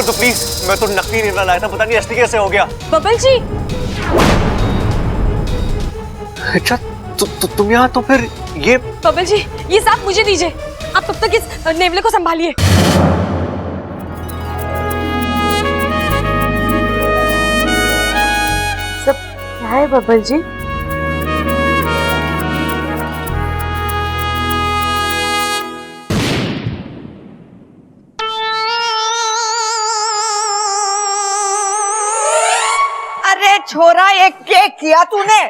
पर तो प्लीज, मैं तो नकली निर्णय लाया था, पता नहीं असली कैसे हो गया। बबल जी, अच्छा तुम यहाँ, तो फिर ये बबल जी ये सांप मुझे दीजिए, आप तब तक इस नेवले को संभालिए। सब क्या है बबल जी? अरे छोरा, ये क्या किया तूने?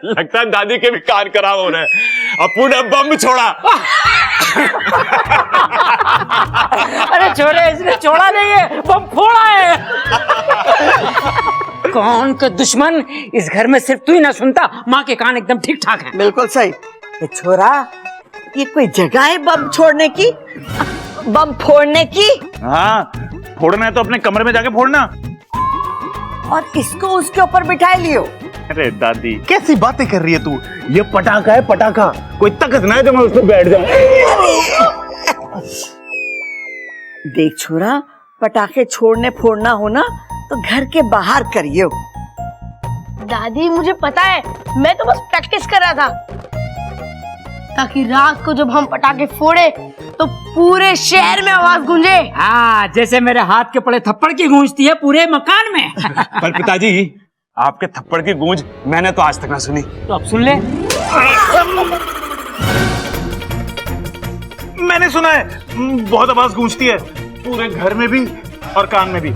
लगता है दादी के भी कान खराब हो रहे हैं। अपू ने बम छोड़ा। अरे छोरे, इसने छोड़ा नहीं है, बम फोड़ा है। कौन का दुश्मन? इस घर में सिर्फ तू ही ना सुनता, माँ के कान एकदम ठीक ठाक हैं। बिल्कुल सही। ये छोरा, ये कोई जगह है बम छोड़ने की, बम फोड़ने की? हाँ, फोड़ना है तो अपने कमरे में जाके फोड़ना। और इसको उसके ऊपर बिठा लियो। अरे दादी, कैसी बातें कर रही है तू? ये पटाखा है, पटाखा। कोई ताकत ना है जो मैं उस पर बैठ जाऊं। देख छोरा, पटाखे छोड़ने फोड़ना हो ना तो घर के बाहर करियो। दादी मुझे पता है, मैं तो बस प्रैक्टिस कर रहा था ताकि रात को जब हम पटाखे फोड़े तो पूरे शहर में आवाज गूंजे। हाँ, जैसे मेरे हाथ के पड़े थप्पड़ की गूंजती है पूरे मकान में। पर पिताजी, आपके थप्पड़ की गूंज मैंने तो आज तक ना सुनी। तो अब सुन ले। मैंने सुना है, बहुत आवाज गूंजती है पूरे घर में भी और कान में भी।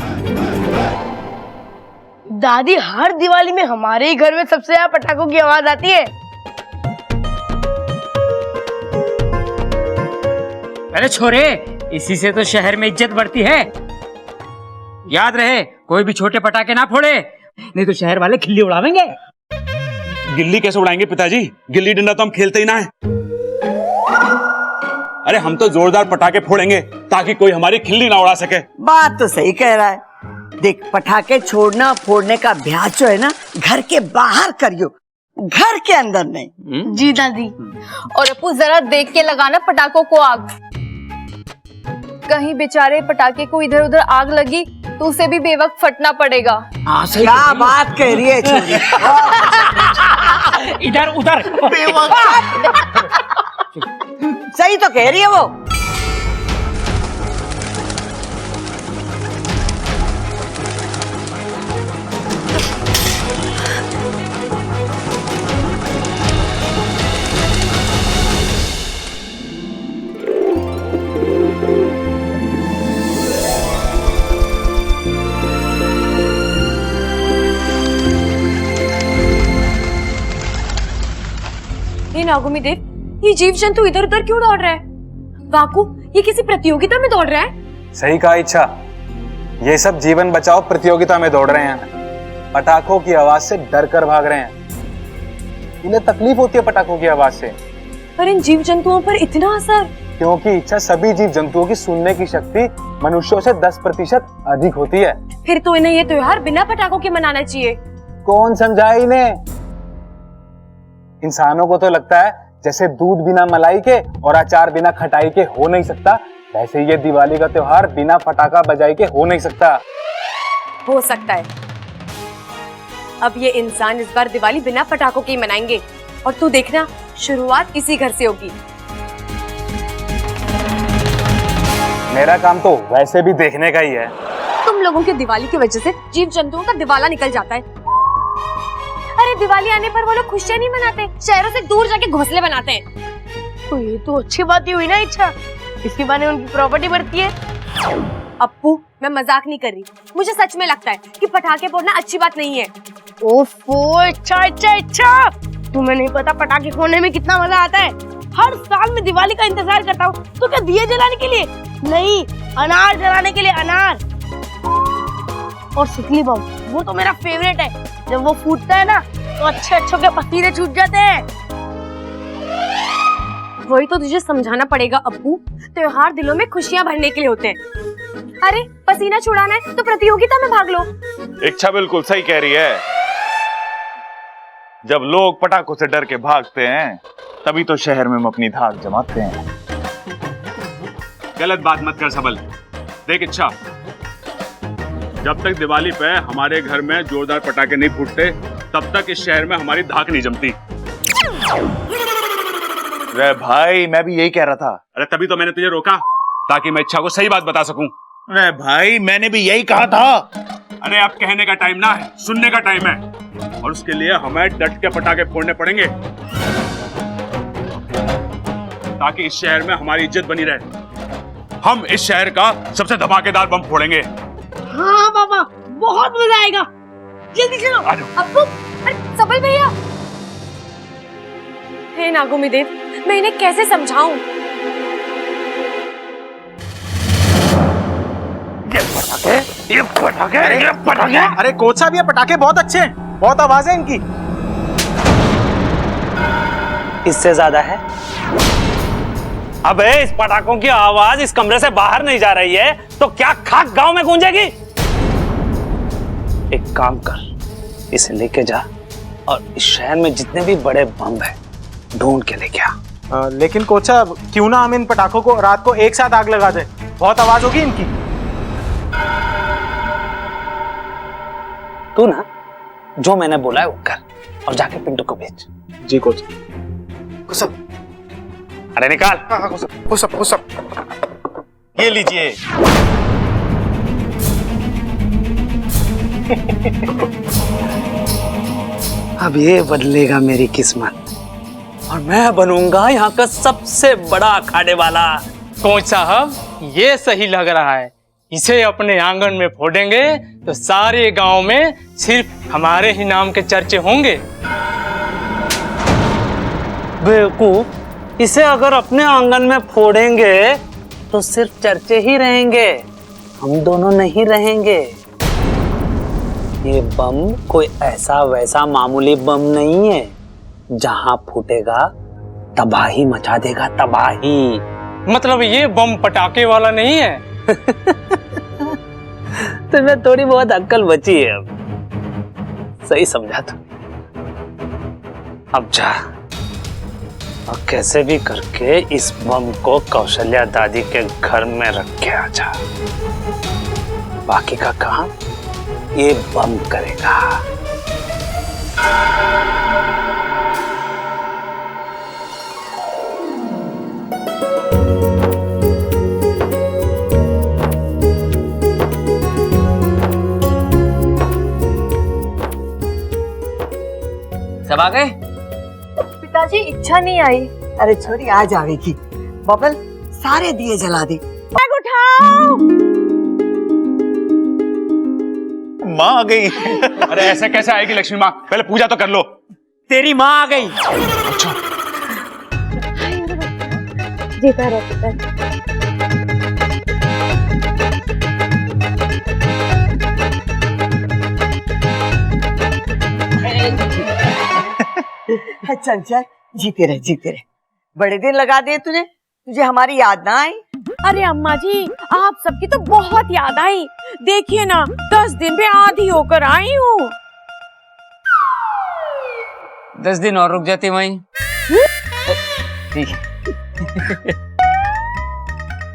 दादी, हर दिवाली में हमारे ही घर में सबसे ज्यादा पटाखों की आवाज आती है। अरे छोरे, इसी से तो शहर में इज्जत बढ़ती है। याद रहे, कोई भी छोटे पटाखे ना फोड़े, नहीं तो शहर वाले खिल्ली उड़ावेंगे। गिल्ली कैसे उड़ाएंगे पिताजी? गिल्ली डंडा तो हम खेलते ही ना है। अरे हम तो जोरदार पटाखे फोड़ेंगे ताकि कोई हमारी खिल्ली ना उड़ा सके। बात तो सही कह रहा है। देख, पटाखे छोड़ना फोड़ने का अभ्यास जो है ना, घर के बाहर करियो, घर के अंदर नहीं। जी दादी। और अपू जरा देख के लगाना पटाखों को आग, कहीं बेचारे पटाखे को इधर उधर आग लगी तो उसे भी बेवक्त फटना पड़ेगा। क्या बात कह रही है छोरी? इधर उधर। सही तो कह रही है वो। नागुमी देव, ये जीव जंतु इधर उधर क्यों दौड़ रहा है? वाकु, ये किसी प्रतियोगिता में दौड़ रहा है? सही कहा इच्छा, ये सब जीवन बचाओ प्रतियोगिता में दौड़ रहे हैं। पटाखों की आवाज से डर कर भाग रहे हैं। इन्हें तकलीफ होती है पटाखों की आवाज से। पर इन जीव जंतुओं पर इतना असर? क्योंकि इच्छा, सभी जीव जंतुओं की सुनने की शक्ति मनुष्यों से 10% अधिक होती है। फिर तो इन्हें ये त्योहार बिना पटाखों के मनाना चाहिए। कौन समझाए इन्हें? इंसानों को तो लगता है जैसे दूध बिना मलाई के और अचार बिना खटाई के हो नहीं सकता, वैसे ये दिवाली का त्योहार बिना पटाखा बजाई के हो नहीं सकता। हो सकता है। अब ये इंसान इस बार दिवाली बिना पटाखों के ही मनाएंगे, और तू देखना, शुरुआत इसी घर से होगी। मेरा काम तो वैसे भी देखने का ही है। तुम लोगों की दिवाली की वजह से जीव जंतुओं का दिवाला निकल जाता है। अरे दिवाली आने पर वो लोग खुशियां नहीं मनाते, शहरों से दूर जाके घोंसले बनाते हैं। तो ये तो अच्छी बात ही हुई ना इच्छा, इसके बहाने उनकी प्रॉपर्टी बढ़ती है। अप्पू, मैं मजाक नहीं कर रही, मुझे सच में लगता है कि पटाखे फोड़ना अच्छी बात नहीं है। ओफो, इच्छा, तुम्हें नहीं पता पटाखे फोड़ने में कितना मजा आता है। हर साल मैं दिवाली का इंतजार करता हूँ। तो क्या दिए जलाने के लिए? नहीं, अनार जलाने के लिए। अनार और सुतली बम, वो तो मेरा फेवरेट है। जब वो फूटता है ना तो अच्छे के पसीने छूट जाते हैं। वही तो तुझे समझाना पड़ेगा अप्पू, त्योहार दिलों में खुशियां भरने के लिए होते हैं। अरे पसीना छुड़ाना है तो प्रतियोगिता में भाग लो। इच्छा बिल्कुल सही कह रही है। जब लोग पटाखों से डर के भागते हैं तभी तो शहर में हम अपनी धाक जमाते हैं। गलत बात मत कर सबल, देख इच्छा, जब तक दिवाली पे हमारे घर में जोरदार पटाखे नहीं फूटते तब तक इस शहर में हमारी धाक नहीं जमती। अरे भाई मैं भी यही कह रहा था। अरे तभी तो मैंने तुझे रोका ताकि मैं इच्छा को सही बात बता सकूं। अरे भाई मैंने भी यही कहा था। अरे अब कहने का टाइम ना है, सुनने का टाइम है, और उसके लिए हमें डट के पटाखे फोड़ने पड़ेंगे ताकि इस शहर में हमारी इज्जत बनी रहे। हम इस शहर का सबसे धमाकेदार बम फोड़ेंगे। हाँ पापा, बहुत मजा आएगा। जल्दी चलो। अब्बू, अरे सबल भैया। हे नागुमी देव, मैं इन्हें कैसे समझाऊं? ये पटाखे। अरे कोच साहब, ये पटाखे बहुत अच्छे हैं, बहुत आवाज है इनकी। इससे ज्यादा है। अबे इस पटाखों की आवाज इस कमरे से बाहर नहीं जा रही है तो क्या खाक गांव में गूंजेगी? एक काम कर, इसे लेके जा और इस शहर में जितने भी बड़े बम है ढूंढ के लेके आ। लेकिन कोच साहब, क्यों ना हम इन पटाखों को रात को एक साथ आग लगा दें, बहुत आवाज होगी इनकी। तू ना जो मैंने बोला है वो कर और जाके पिंटू को भेज। जी कोच। अरे निकाल। ये लीजिए। अब ये बदलेगा मेरी किस्मत और मैं बनूंगा यहाँ का सबसे बड़ा अखाड़े वाला। कोच साहब, ये सही लग रहा है। इसे अपने आंगन में फोड़ेंगे तो सारे गांव में सिर्फ हमारे ही नाम के चर्चे होंगे। बेवकूफ, इसे अगर अपने आंगन में फोड़ेंगे तो सिर्फ चर्चे ही रहेंगे, हम दोनों नहीं रहेंगे। ये बम कोई ऐसा वैसा मामूली बम नहीं है, जहां फूटेगा तबाही मचा देगा, तबाही। मतलब ये बम पटाखे वाला नहीं है? तुम्हें थोड़ी बहुत अक्ल बची है अब। सही समझा तू। अब जा और कैसे भी करके इस बम को कौशल्या दादी के घर में रख के आ जा। बाकी का काम ये बम करेगा। सब आ गए? पिताजी, इच्छा नहीं आई। अरे छोरी, आ जाएगी। बबल, सारे दिए जला दे। उठाओ। माँ आ गई। अरे ऐसे कैसे आएगी लक्ष्मी माँ? पहले पूजा तो कर लो। तेरी माँ आ गई। जीता रहे पिताजी। चल चल, जीते रहे जीते रहे। बड़े दिन लगा दिए तुझे, तुझे हमारी याद ना आई? अरे अम्मा जी, आप सबकी तो बहुत याद आई। देखिए ना, 10 दिन पे आधी होकर आई हूँ। 10 दिन और रुक जाती वहीं। ठीक है।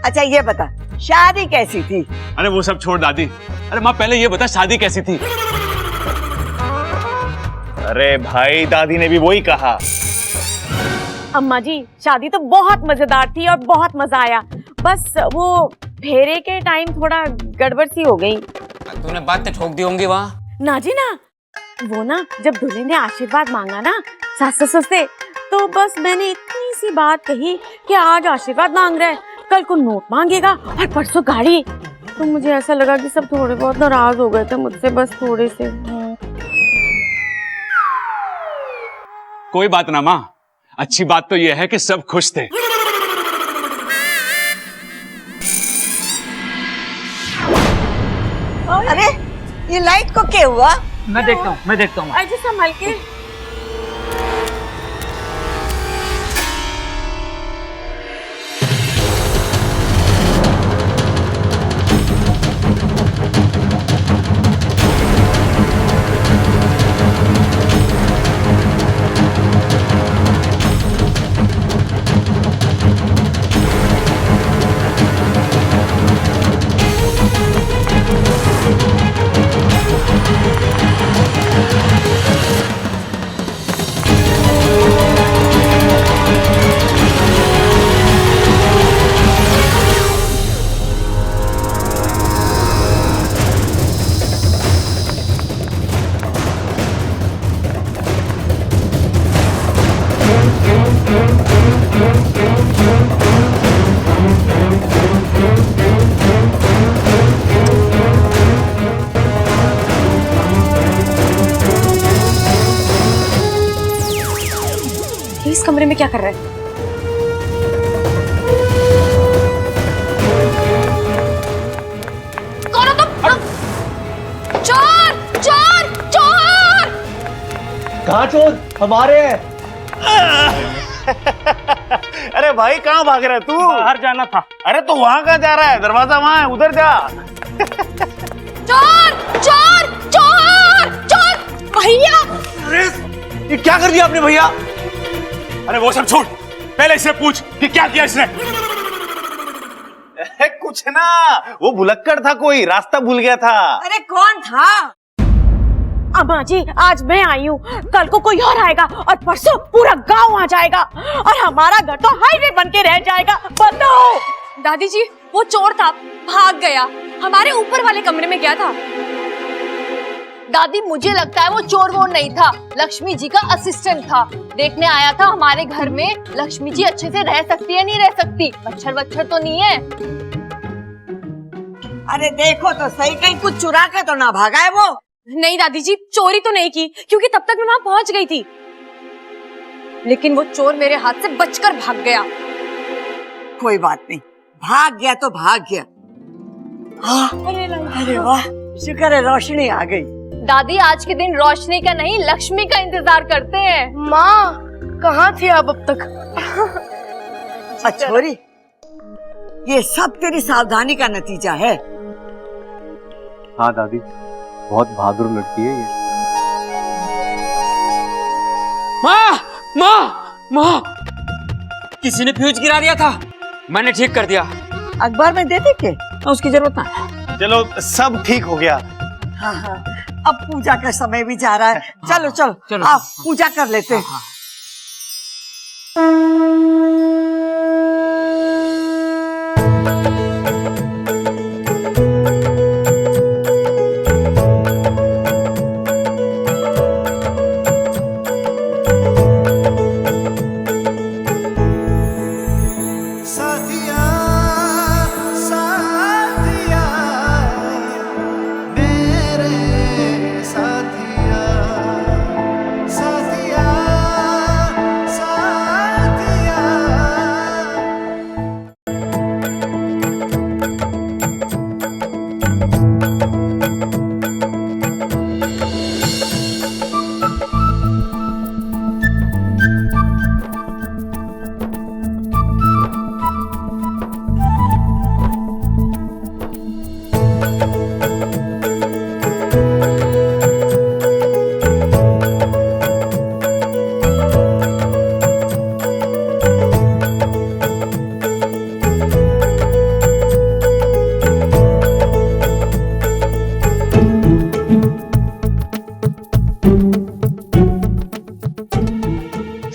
अच्छा ये बता, शादी कैसी थी? अरे वो सब छोड़ दादी। अरे माँ, पहले ये बता शादी कैसी थी? अरे भाई, दादी ने भी वही कहा। अम्मा जी, शादी तो बहुत मजेदार थी और बहुत मजा आया। बस वो फेरे के टाइम थोड़ा गड़बड़ सी हो गई। तूने बातें ठोक दी होंगी वहाँ। ना जी ना, वो ना जब दूल्हे ने आशीर्वाद मांगा ना सास ससुर से, तो बस मैंने इतनी सी बात कही कि आज आशीर्वाद मांग रहा है, कल को नोट मांगेगा और परसों गाड़ी। तो मुझे ऐसा लगा कि सब थोड़े बहुत नाराज हो गए थे मुझसे, बस थोड़े से। कोई बात ना माँ, अच्छी बात तो यह है कि सब खुश थे। अरे ये लाइट को क्या हुआ? मैं देखता हूँ। अजय संभाल के। कमरे में क्या कर रहा है? कौन हो तुम? चोर चोर चोर! कहाँ चोर? हमारे हैं। अरे भाई कहाँ भाग रहा है तू? बाहर जाना था। अरे तो वहाँ कहाँ जा रहा है? दरवाजा वहाँ है, उधर जा। चोर चोर चोर चोर! भैया! अरे ये क्या कर दिया आपने भैया? अरे वो सब छोड़, पहले इससे पूछ कि क्या किया इसने। कुछ ना, वो भुलक्कड़ था, कोई रास्ता भूल गया था। अरे कौन था? अम्मा जी, आज मैं आई हूँ, कल को कोई और आएगा और परसों पूरा गांव आ जाएगा और हमारा घर तो हाईवे बन के रह जाएगा। बताओ। दादी जी, वो चोर था, भाग गया, हमारे ऊपर वाले कमरे में गया था। दादी, मुझे लगता है वो चोर वोर नहीं था, लक्ष्मी जी का असिस्टेंट था। देखने आया था हमारे घर में लक्ष्मी जी अच्छे से रह सकती है नहीं रह सकती, मच्छर वच्छर तो नहीं है। अरे देखो तो सही, कहीं कुछ चुरा के तो ना भागा है वो। नहीं दादी जी, चोरी तो नहीं की, क्योंकि तब तक मैं वहां पहुंच गई थी। लेकिन वो चोर मेरे हाथ से बचकर भाग गया। कोई बात नहीं, भाग गया तो भाग गया। हाँ, अरे वाह, शुक्र है रोशनी आ गई। दादी, आज के दिन रोशनी का नहीं, लक्ष्मी का इंतजार करते हैं। माँ, कहाँ थी आप अब तक? छोरी, ये सब तेरी सावधानी का नतीजा है। हाँ दादी, बहुत बहादुर लड़की है ये। माँ माँ माँ, किसी ने फ्यूज गिरा दिया था, मैंने ठीक कर दिया। अखबार में दे दे के, उसकी जरूरत ना है। चलो सब ठीक हो गया। हाँ हाँ, अब पूजा का समय भी जा रहा है। चलो चलो, चलो। आप पूजा कर लेते हैं।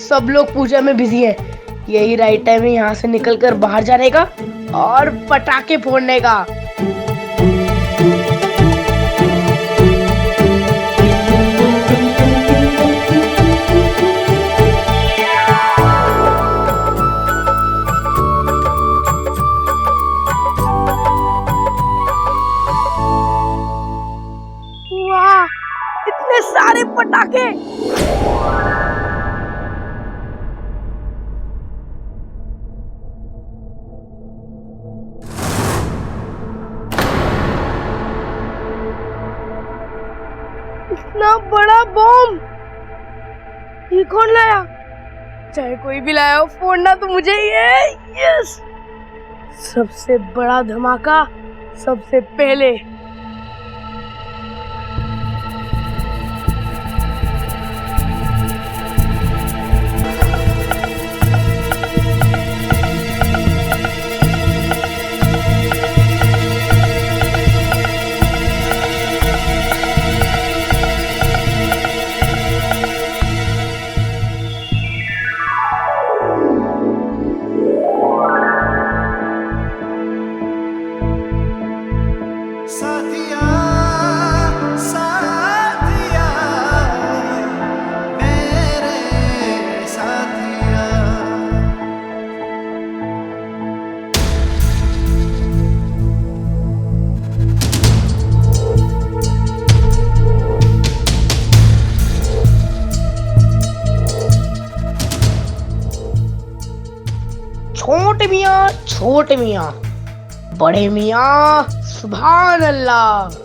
सब लोग पूजा में बिजी हैं, यही राइट टाइम है यहाँ से निकलकर बाहर जाने का और पटाखे फोड़ने का। वाह, इतने सारे पटाखे! इतना बड़ा बम ये कौन लाया? चाहे कोई भी लाया हो, फोड़ना तो मुझे ही है। यस, सबसे बड़ा धमाका सबसे पहले। सा छोटे मियाँ, बड़े मियाँ, सुभान अल्लाह।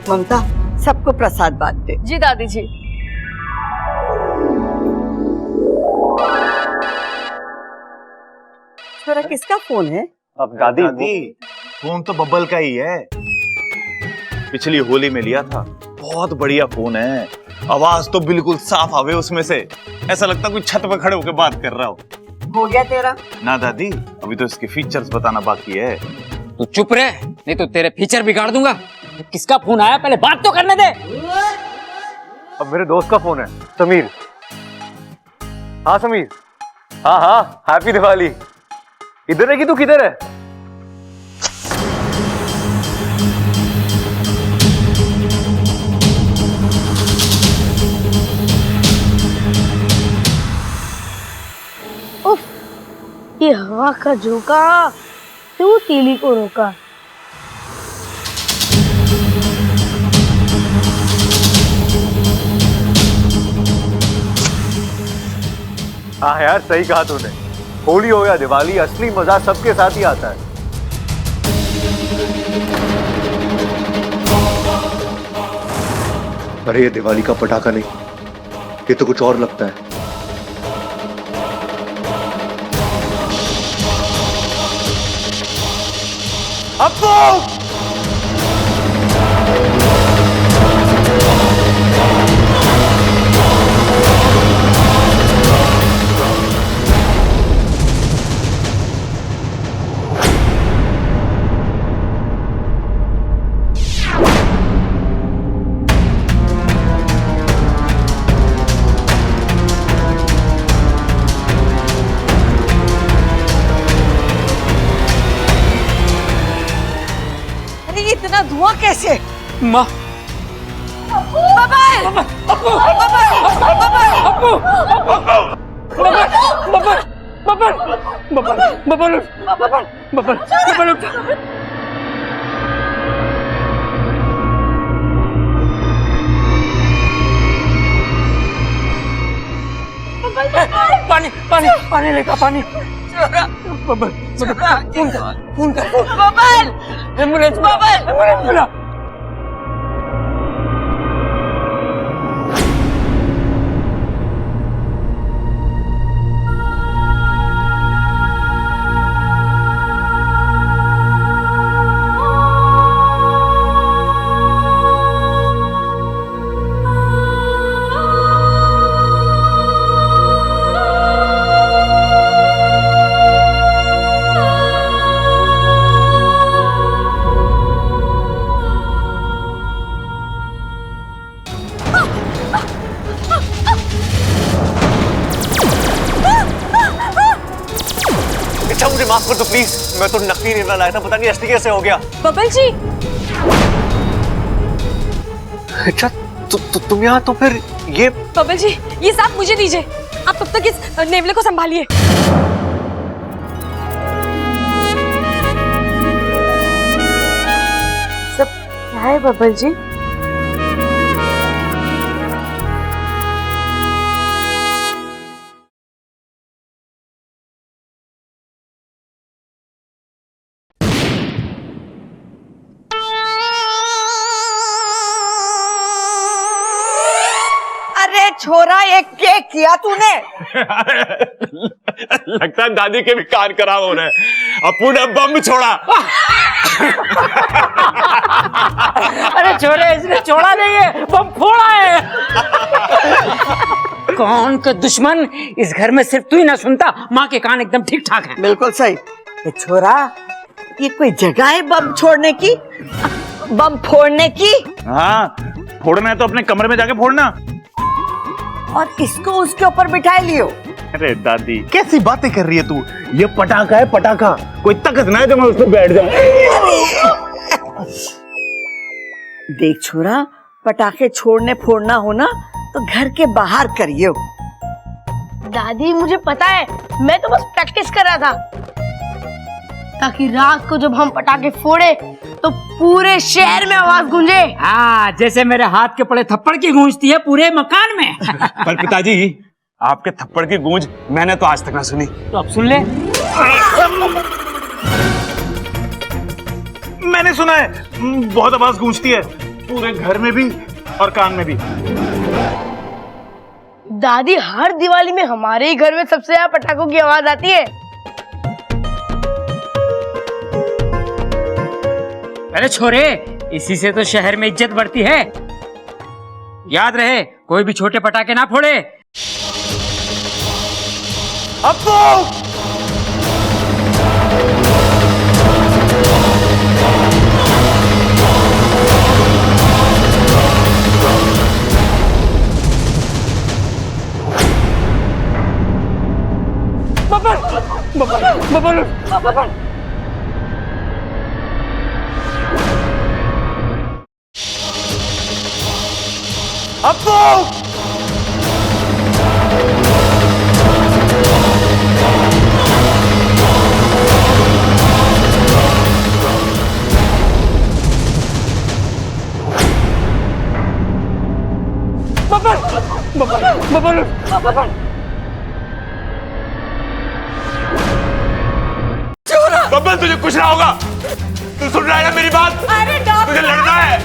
ममता, सबको प्रसाद बांट दे। जी दादी जी। छोरा, किसका फोन है? अब दादी फोन तो बब्बल का ही है, पिछली होली में लिया था। बहुत बढ़िया फोन है, आवाज तो बिल्कुल साफ आवे उसमें से, ऐसा लगता कोई छत पे खड़े होकर बात कर रहा हो। हो गया तेरा? ना दादी, अभी तो इसके फीचर्स बताना बाकी है। तू चुप रहे, नहीं तो तेरे फीचर बिगाड़ दूंगा। किसका फोन आया, पहले बात तो करने दे। अब मेरे दोस्त का फोन है, समीर। हाँ समीर, हाँ हाँ, हैप्पी दिवाली। इधर है कि तू किधर है? उफ, ये हवा का झोंका क्यों तीली को रोका। हाँ यार, सही कहा तूने। होली हो या दिवाली, असली मजा सबके साथ ही आता है। अरे ये दिवाली का पटाखा नहीं, ये तो कुछ और लगता है। अप्पू! इतना धुआं कैसे? माँ, पानी पानी पानी लेकर पानी। फोन कर एम्बुलेंस बुला। मुझे माफ कर दो प्लीज, मैं तो नकली निर्णय लाया था, पता नहीं असली कैसे हो गया। बबल जी, अच्छा तुम यहाँ, तो फिर ये बबल जी, ये साथ मुझे दीजिए। आप तब तक इस नेवले को संभालिए। सब क्या है बबल जी? छोरा, एक केक किया तूने? लगता है दादी के भी कान खराब हो रहे हैं। अपू ने बम छोड़ा। अरे छोरे, इसने छोड़ा नहीं है, बम फोड़ा है। कौन का दुश्मन? इस घर में सिर्फ तू ही ना सुनता, माँ के कान एकदम ठीक ठाक हैं। बिल्कुल सही। ये छोरा, ये कोई जगह है बम छोड़ने की, बम फोड़ने की? हाँ, फोड़ना है तो अपने कमरे में जाके फोड़ना। और इसको उसके ऊपर बिठाए लियो। अरे दादी, कैसी बातें कर रही है तू? ये पटाखा है, पटाखा। कोई ताकत ना है जो मैं उस पर बैठ जाऊं। देख छोरा, पटाखे छोड़ने फोड़ना हो ना तो घर के बाहर करियो। दादी मुझे पता है, मैं तो बस प्रैक्टिस कर रहा था ताकि रात को जब हम पटाखे फोड़े तो पूरे शहर में आवाज गूंजे। हाँ, जैसे मेरे हाथ के पड़े थप्पड़ की गूंजती है पूरे मकान में। पर पिताजी, आपके थप्पड़ की गूंज मैंने तो आज तक ना सुनी। तो अब सुन ले। मैंने सुना है, बहुत आवाज गूंजती है पूरे घर में भी और कान में भी। दादी, हर दिवाली में हमारे ही घर में सबसे ज्यादा पटाखों की आवाज आती है। अरे छोरे, इसी से तो शहर में इज्जत बढ़ती है। याद रहे, कोई भी छोटे पटाखे ना फोड़े। अब्बू! बब्बल, तुझे कुछ ना होगा। तू सुन रहा है ना मेरी बात? अरे डॉक्टर, तुझे लड़ना है।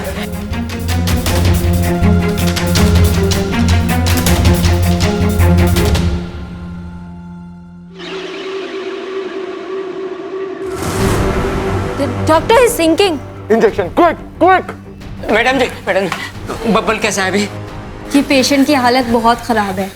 Doctor is sinking. Injection quick quick. Madam ji, Babbal कैसा है अभी? ये पेशेंट की हालत बहुत खराब है।